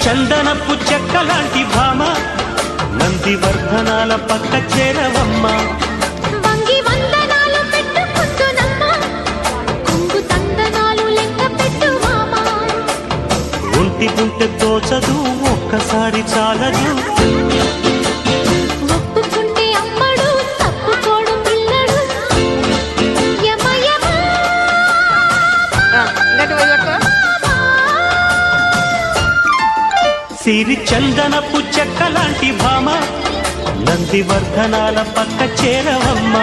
చందనపు చెక్కలాంటి భామ నందివర్ధనాల పక్క చేరవమ్మ వంగి వందనాలు పెట్టుకుంటున్నమ్మ కొంగు తందనాలు లెక్క పెట్టు మామ ఒంటి గుంటె తోచదు ఒక్కసారి చాలదు ఒప్పుకుంటే అమ్మడు తప్పుకోడు పిల్లడు యమ యమ సిరి చందనపు చెక్కలాంటి భామ నందివర్ధనాల పక్క చేరవమ్మ